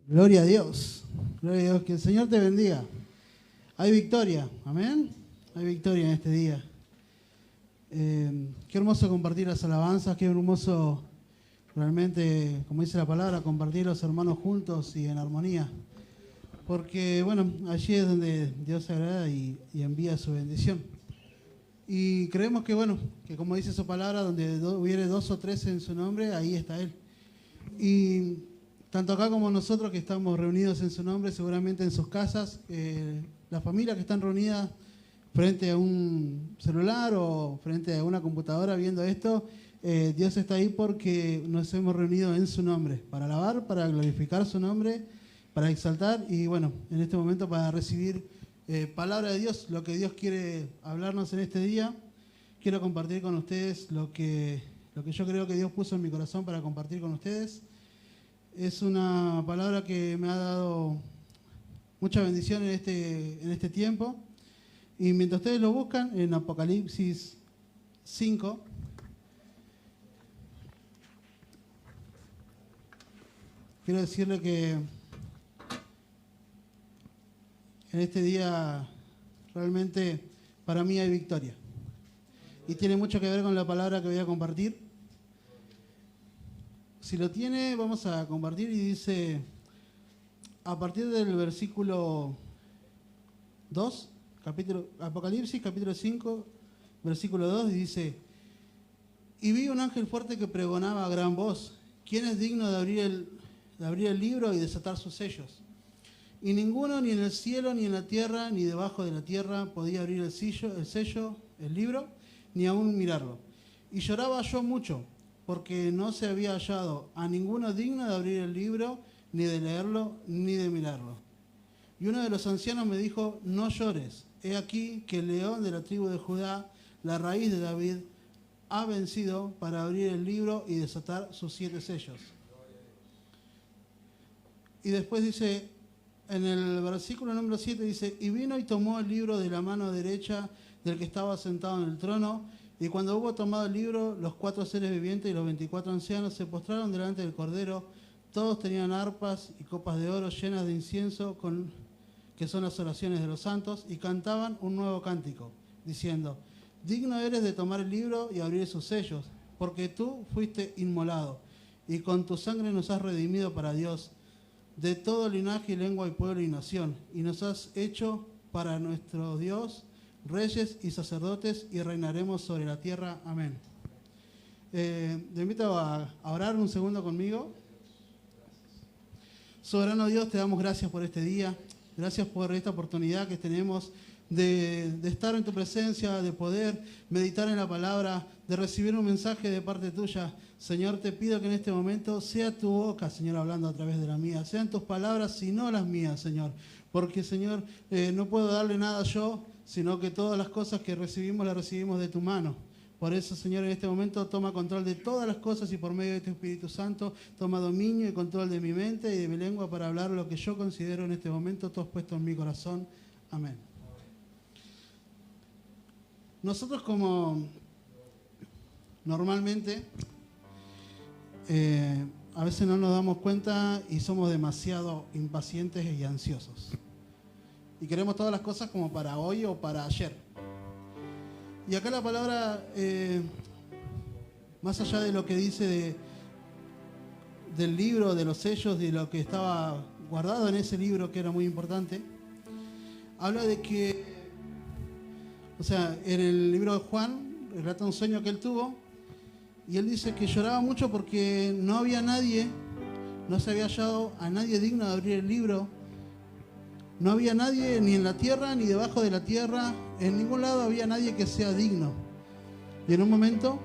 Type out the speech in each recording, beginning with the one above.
Gloria a Dios. Gloria a Dios. Que el Señor te bendiga. Hay victoria. Amén. Hay victoria en este día. Qué hermoso compartir las alabanzas. Qué hermoso realmente, como dice la palabra, compartir los hermanos juntos y en armonía. Porque, bueno, allí es donde Dios se agrada y envía su bendición. Y creemos que, bueno, que como dice su palabra, donde hubiere 2 o 3 en su nombre, ahí está Él. Y tanto acá como nosotros que estamos reunidos en su nombre, seguramente en sus casas, las familias que están reunidas frente a un celular o frente a una computadora viendo esto, Dios está ahí porque nos hemos reunido en su nombre, para alabar, para glorificar su nombre, para exaltar y bueno, en este momento para recibir palabra de Dios, lo que Dios quiere hablarnos en este día. Quiero compartir con ustedes lo que yo creo que Dios puso en mi corazón para compartir con ustedes. Es una palabra que me ha dado mucha bendición en este tiempo. Y mientras ustedes lo buscan, en Apocalipsis 5, quiero decirle que en este día realmente para mí hay victoria. Y tiene mucho que ver con la palabra que voy a compartir. Si lo tiene, vamos a compartir y dice, a partir del versículo 2, Apocalipsis capítulo 5, versículo 2, dice, y vi un ángel fuerte que pregonaba a gran voz, ¿quién es digno de abrir el libro y desatar sus sellos? Y ninguno, ni en el cielo, ni en la tierra, ni debajo de la tierra, podía abrir el sello, el libro, ni aún mirarlo. Y lloraba yo mucho, porque no se había hallado a ninguno digno de abrir el libro, ni de leerlo, ni de mirarlo. Y uno de los ancianos me dijo, no llores, he aquí que el león de la tribu de Judá, la raíz de David, ha vencido para abrir el libro y desatar sus 7 sellos. Y después dice, en el versículo número 7 dice, y vino y tomó el libro de la mano derecha del que estaba sentado en el trono, y cuando hubo tomado el libro, los 4 seres vivientes y los 24 ancianos se postraron delante del Cordero. Todos tenían arpas y copas de oro llenas de incienso, que son las oraciones de los santos, y cantaban un nuevo cántico, diciendo, digno eres de tomar el libro y abrir sus sellos, porque tú fuiste inmolado, y con tu sangre nos has redimido para Dios, de todo linaje, lengua y pueblo y nación, y nos has hecho para nuestro Dios reyes y sacerdotes, y reinaremos sobre la tierra. Amén. Te invito a orar un segundo conmigo. Soberano Dios, te damos gracias por este día. Gracias por esta oportunidad que tenemos de estar en tu presencia, de poder meditar en la palabra, de recibir un mensaje de parte tuya. Señor, te pido que en este momento sea tu boca, Señor, hablando a través de la mía. Sean tus palabras y no las mías, Señor. Porque, Señor, no puedo darle nada yo, sino que todas las cosas que recibimos las recibimos de tu mano. Por eso, Señor, en este momento toma control de todas las cosas y por medio de tu Espíritu Santo toma dominio y control de mi mente y de mi lengua para hablar lo que yo considero en este momento todo puesto en mi corazón. Amén. Nosotros como normalmente a veces no nos damos cuenta y somos demasiado impacientes y ansiosos. Y queremos todas las cosas como para hoy o para ayer. Y acá la palabra, más allá de lo que dice del libro, de los sellos, de lo que estaba guardado en ese libro que era muy importante, habla de que, o sea, en el libro de Juan, relata un sueño que él tuvo, y él dice que lloraba mucho porque no había nadie, no se había hallado a nadie digno de abrir el libro. No había nadie ni en la tierra ni debajo de la tierra, en ningún lado había nadie que sea digno. Y en un momento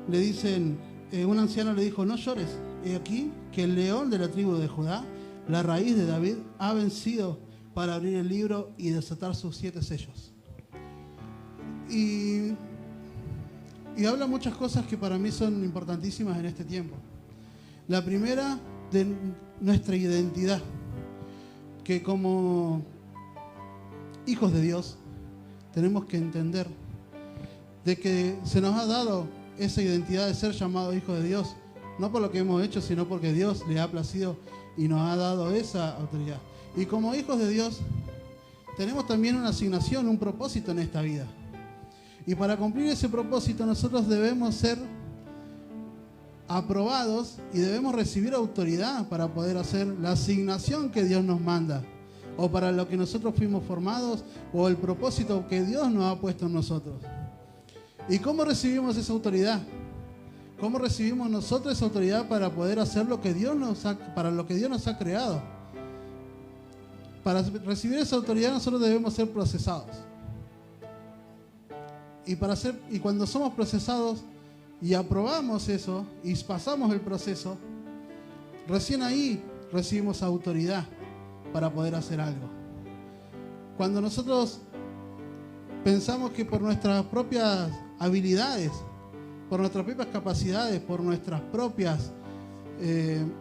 le dicen, un anciano le dijo, no llores, he aquí que el león de la tribu de Judá, la raíz de David, ha vencido para abrir el libro y desatar sus 7 sellos. Y habla muchas cosas que para mí son importantísimas en este tiempo. La primera, de nuestra identidad. Que como hijos de Dios tenemos que entender de que se nos ha dado esa identidad de ser llamados hijos de Dios, no por lo que hemos hecho, sino porque Dios le ha placido y nos ha dado esa autoridad. Y como hijos de Dios, tenemos también una asignación, un propósito en esta vida. Y para cumplir ese propósito nosotros debemos ser aprobados y debemos recibir autoridad para poder hacer la asignación que Dios nos manda, o para lo que nosotros fuimos formados, o el propósito que Dios nos ha puesto en nosotros. ¿Y cómo recibimos esa autoridad? ¿Cómo recibimos nosotros esa autoridad para poder hacer lo que para lo que Dios nos ha creado? Para recibir esa autoridad nosotros debemos ser procesados. Y cuando somos procesados y aprobamos eso y pasamos el proceso, recién ahí recibimos autoridad para poder hacer algo. Cuando nosotros pensamos que por nuestras propias habilidades, por nuestras propias capacidades, por nuestras propias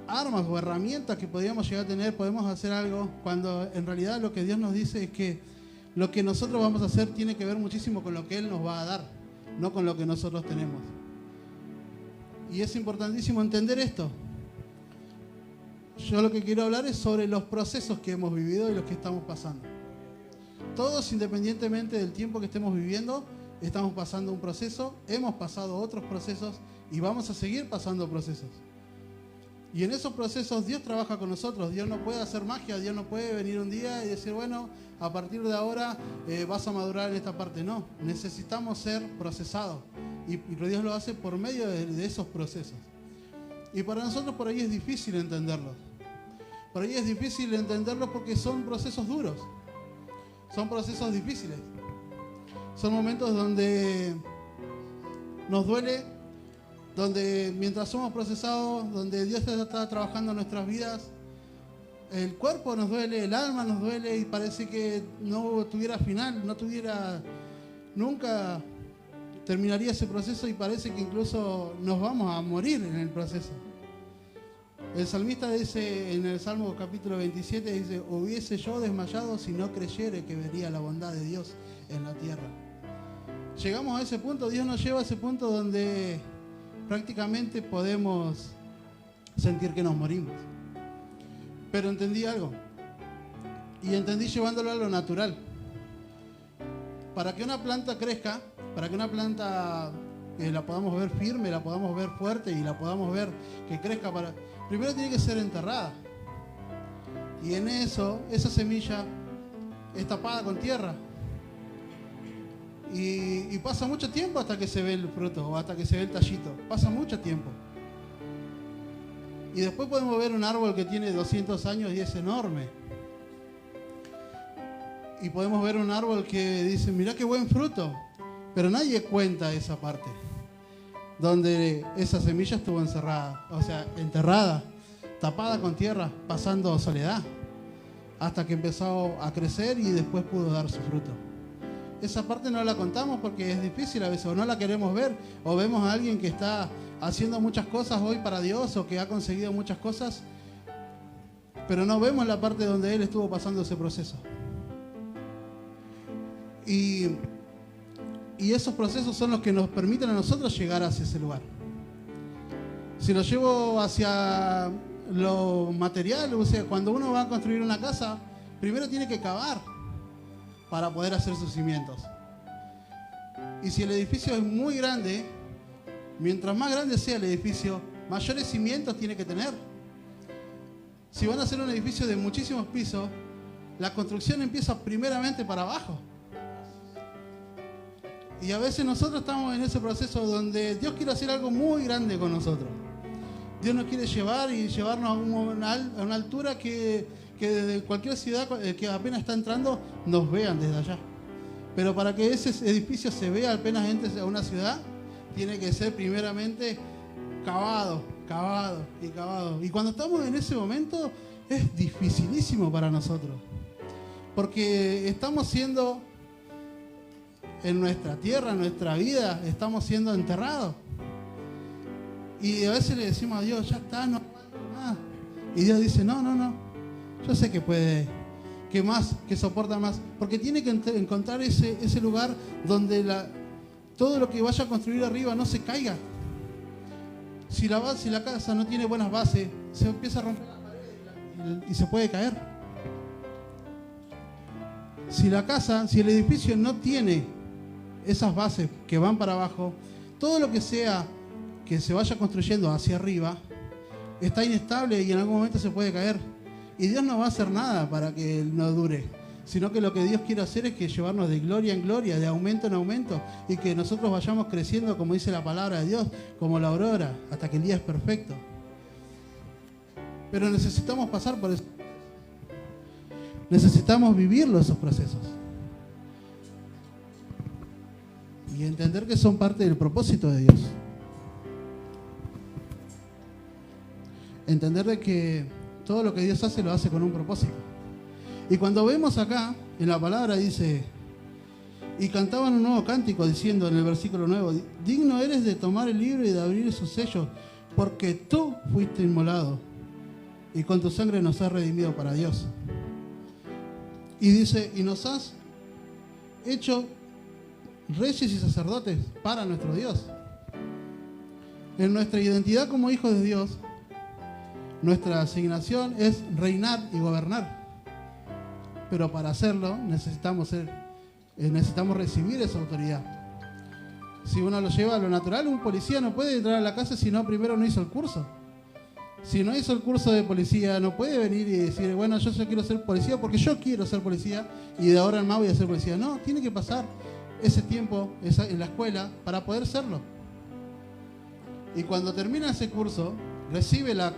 armas o herramientas que podríamos llegar a tener, podemos hacer algo, cuando en realidad lo que Dios nos dice es que lo que nosotros vamos a hacer tiene que ver muchísimo con lo que Él nos va a dar, no con lo que nosotros tenemos. Y es importantísimo entender esto. Yo lo que quiero hablar es sobre los procesos que hemos vivido y los que estamos pasando. Todos, independientemente del tiempo que estemos viviendo, estamos pasando un proceso, hemos pasado otros procesos y vamos a seguir pasando procesos. Y en esos procesos Dios trabaja con nosotros. Dios no puede hacer magia, Dios no puede venir un día y decir, bueno, a partir de ahora vas a madurar en esta parte. No, necesitamos ser procesados. Y Dios lo hace por medio de esos procesos. Y para nosotros por ahí es difícil entenderlos. Por ahí es difícil entenderlos porque son procesos duros. Son procesos difíciles. Son momentos donde nos duele, donde mientras somos procesados, donde Dios está trabajando en nuestras vidas, el cuerpo nos duele, el alma nos duele y parece que no tuviera final, nunca terminaría ese proceso y parece que incluso nos vamos a morir en el proceso. El salmista dice en el Salmo capítulo 27, dice, hubiese yo desmayado si no creyere que vería la bondad de Dios en la tierra. Llegamos a ese punto, Dios nos lleva a ese punto donde prácticamente podemos sentir que nos morimos. Pero entendí algo, y entendí llevándolo a lo natural. Para que una planta crezca, para que una planta la podamos ver firme, la podamos ver fuerte y la podamos ver que crezca, primero tiene que ser enterrada. Y en eso, esa semilla es tapada con tierra. Y pasa mucho tiempo hasta que se ve el fruto o hasta que se ve el tallito. Pasa mucho tiempo. Y después podemos ver un árbol que tiene 200 años y es enorme. Y podemos ver un árbol que dice, mirá qué buen fruto. Pero nadie cuenta esa parte. Donde esa semilla estuvo encerrada, o sea, enterrada, tapada con tierra, pasando soledad. Hasta que empezó a crecer y después pudo dar su fruto. Esa parte no la contamos porque es difícil a veces, o no la queremos ver, o vemos a alguien que está haciendo muchas cosas hoy para Dios, o que ha conseguido muchas cosas, pero no vemos la parte donde Él estuvo pasando ese proceso. Y esos procesos son los que nos permiten a nosotros llegar hacia ese lugar. Si lo llevo hacia lo material, o sea, cuando uno va a construir una casa, primero tiene que cavar para poder hacer sus cimientos. Y si el edificio es muy grande, mientras más grande sea el edificio, mayores cimientos tiene que tener. Si van a hacer un edificio de muchísimos pisos, la construcción empieza primeramente para abajo. Y a veces nosotros estamos en ese proceso donde Dios quiere hacer algo muy grande con nosotros. Dios nos quiere llevarnos a una altura que desde cualquier ciudad que apenas está entrando nos vean desde allá. Pero para que ese edificio se vea apenas entres a una ciudad, tiene que ser primeramente cavado. Y cuando estamos en ese momento es dificilísimo para nosotros. Porque estamos siendo, en nuestra tierra, en nuestra vida, estamos siendo enterrados. Y a veces le decimos a Dios, ya está, no aguanto más. Y Dios dice, no, yo sé que puede, que más, que soporta más. Porque tiene que encontrar ese lugar donde todo lo que vaya a construir arriba no se caiga. Si la casa no tiene buenas bases, se empieza a romper las paredes y se puede caer. Si la casa, si el edificio no tiene esas bases que van para abajo, todo lo que sea que se vaya construyendo hacia arriba está inestable y en algún momento se puede caer. Y Dios no va a hacer nada para que no dure, sino que lo que Dios quiere hacer es que llevarnos de gloria en gloria, de aumento en aumento, y que nosotros vayamos creciendo, como dice la palabra de Dios, como la aurora, hasta que el día es perfecto. Pero necesitamos pasar por eso. Necesitamos vivirlo, esos procesos. Y entender que son parte del propósito de Dios. Entender de que todo lo que Dios hace, lo hace con un propósito. Y cuando vemos acá, en la palabra dice, y cantaban un nuevo cántico diciendo en el versículo 9, digno eres de tomar el libro y de abrir sus sellos, porque tú fuiste inmolado y con tu sangre nos has redimido para Dios. Y dice, y nos has hecho reyes y sacerdotes para nuestro Dios. En nuestra identidad como hijos de Dios, nuestra asignación es reinar y gobernar. Pero para hacerlo necesitamos recibir esa autoridad. Si uno lo lleva a lo natural, un policía no puede entrar a la casa si no primero no hizo el curso. Si no hizo el curso de policía, no puede venir y decir, bueno, yo quiero ser policía porque yo quiero ser policía y de ahora en más voy a ser policía. No, tiene que pasar ese tiempo en la escuela para poder serlo. Y cuando termina ese curso, recibe la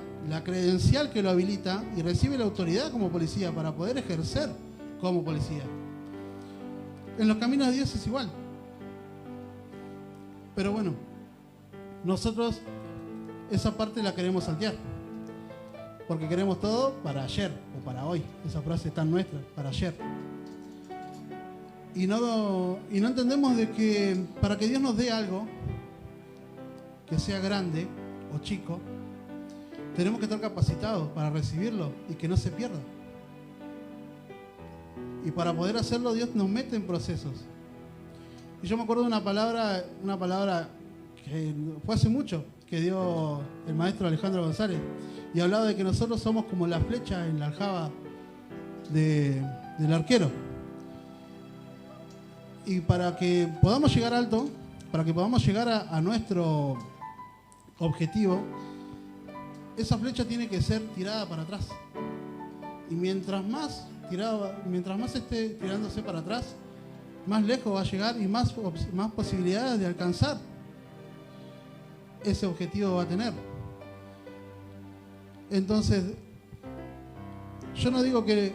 credencial que lo habilita y recibe la autoridad como policía para poder ejercer como policía. En los caminos de Dios es igual. Pero bueno, nosotros esa parte la queremos saltear. Porque queremos todo para ayer o para hoy. Esa frase es tan nuestra, para ayer. Y no entendemos de que para que Dios nos dé algo, que sea grande o chico, tenemos que estar capacitados para recibirlo y que no se pierda. Y para poder hacerlo, Dios nos mete en procesos. Y yo me acuerdo de una palabra que fue hace mucho, que dio el maestro Alejandro González, y hablaba de que nosotros somos como la flecha en la aljaba del arquero. Y para que podamos llegar alto, para que podamos llegar a nuestro objetivo, esa flecha tiene que ser tirada para atrás. Y mientras más esté tirándose para atrás, más lejos va a llegar y más posibilidades de alcanzar ese objetivo va a tener. Entonces, yo no digo que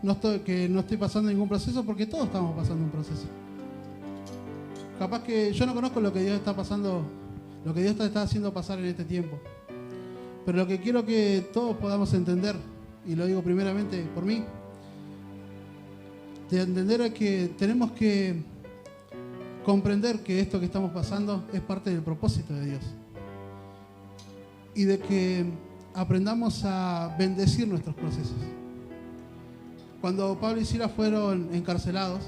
no estoy pasando ningún proceso, porque todos estamos pasando un proceso. Capaz que yo no conozco lo que Dios está pasando, lo que Dios está haciendo pasar en este tiempo. Pero lo que quiero que todos podamos entender, y lo digo primeramente por mí, de entender es que tenemos que comprender que esto que estamos pasando es parte del propósito de Dios. Y de que aprendamos a bendecir nuestros procesos. Cuando Pablo y Silas fueron encarcelados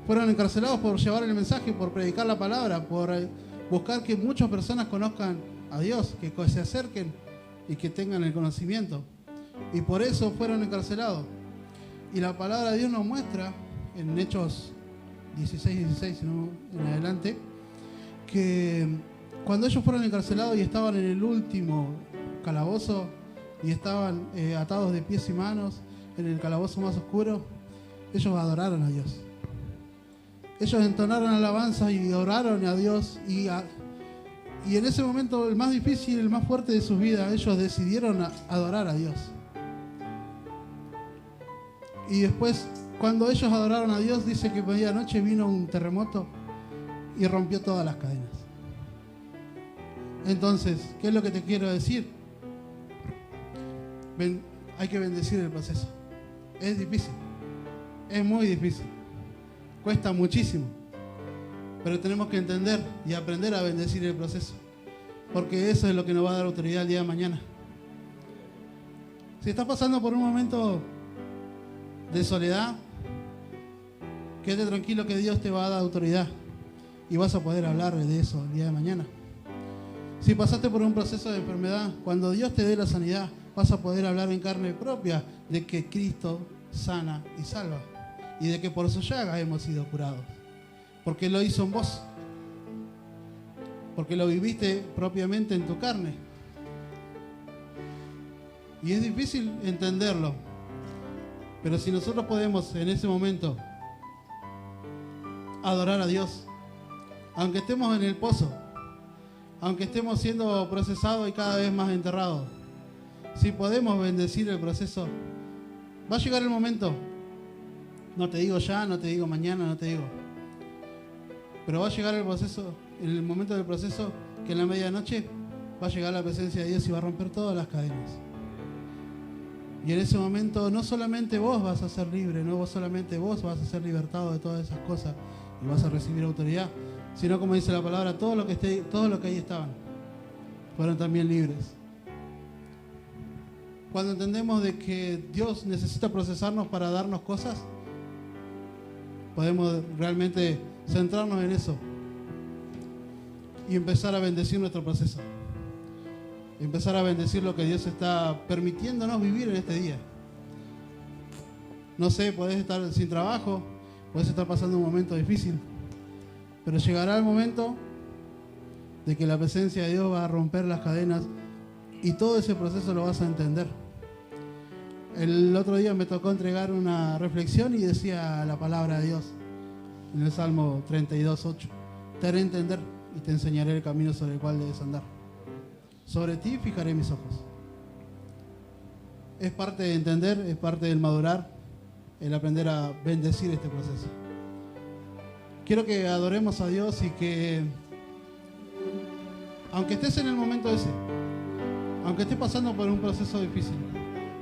por llevar el mensaje, por predicar la palabra, por buscar que muchas personas conozcan a Dios, que se acerquen y que tengan el conocimiento. Y por eso fueron encarcelados. Y la palabra de Dios nos muestra en Hechos 16, sino en adelante, que cuando ellos fueron encarcelados y estaban en el último calabozo y estaban atados de pies y manos en el calabozo más oscuro, ellos adoraron a Dios. Ellos entonaron alabanzas y oraron a Dios, y en ese momento, el más difícil, el más fuerte de sus vidas, ellos decidieron adorar a Dios. Y después, cuando ellos adoraron a Dios, dice que medianoche vino un terremoto y rompió todas las cadenas. Entonces, ¿qué es lo que te quiero decir? Hay que bendecir el proceso. Es difícil, es muy difícil, cuesta muchísimo, pero tenemos que entender y aprender a bendecir el proceso, porque eso es lo que nos va a dar autoridad el día de mañana. Si estás pasando por un momento de soledad, quédate tranquilo que Dios te va a dar autoridad y vas a poder hablar de eso el día de mañana. Si pasaste por un proceso de enfermedad, cuando Dios te dé la sanidad, vas a poder hablar en carne propia de que Cristo sana y salva. Y de que por su llaga hemos sido curados. Porque lo hizo en vos. Porque lo viviste propiamente en tu carne. Y es difícil entenderlo. Pero si nosotros podemos en ese momento adorar a Dios, aunque estemos en el pozo, aunque estemos siendo procesados y cada vez más enterrados, si podemos bendecir el proceso, va a llegar el momento. No te digo ya, no te digo mañana, no te digo. Pero va a llegar el proceso, en el momento del proceso, que en la medianoche va a llegar la presencia de Dios y va a romper todas las cadenas. Y en ese momento no solamente vos vas a ser libre, no solamente vos vas a ser libertado de todas esas cosas y vas a recibir autoridad, sino como dice la palabra, todo lo que ahí estaban fueron también libres. Cuando entendemos de que Dios necesita procesarnos para darnos cosas, podemos realmente centrarnos en eso y empezar a bendecir nuestro proceso. Empezar a bendecir lo que Dios está permitiéndonos vivir en este día. No sé, podés estar sin trabajo, podés estar pasando un momento difícil, pero llegará el momento de que la presencia de Dios va a romper las cadenas y todo ese proceso lo vas a entender. El otro día me tocó entregar una reflexión y decía la palabra de Dios en el Salmo 32:8: te haré entender y te enseñaré el camino sobre el cual debes andar. Sobre ti fijaré mis ojos. Es parte de entender, es parte del madurar, el aprender a bendecir este proceso. Quiero que adoremos a Dios y que, aunque estés en el momento ese, aunque estés pasando por un proceso difícil,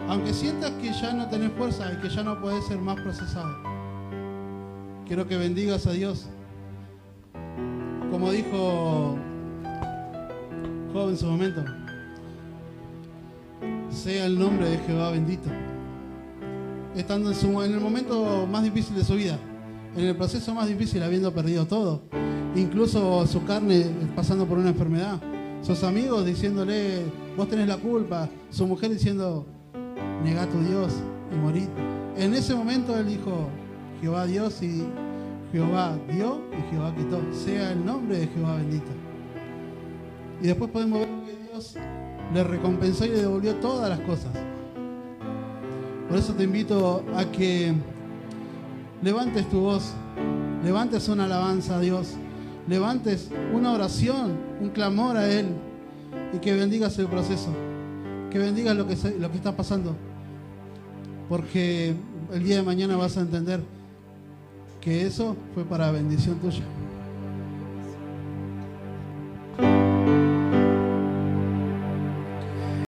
aunque sientas que ya no tenés fuerza y que ya no podés ser más procesado, quiero que bendigas a Dios. Como dijo Job en su momento: sea el nombre de Jehová bendito. Estando en el momento más difícil de su vida, en el proceso más difícil, habiendo perdido todo, incluso su carne pasando por una enfermedad, sus amigos diciéndole: vos tenés la culpa, su mujer diciendo: negá a tu Dios y morí. En ese momento él dijo: Jehová Dios, y Jehová dio y Jehová quitó. Sea el nombre de Jehová bendito. Y después podemos ver que Dios le recompensó y le devolvió todas las cosas. Por eso te invito a que levantes tu voz, levantes una alabanza a Dios, levantes una oración, un clamor a Él, y que bendigas el proceso, que bendigas lo que está pasando, porque el día de mañana vas a entender que eso fue para bendición tuya.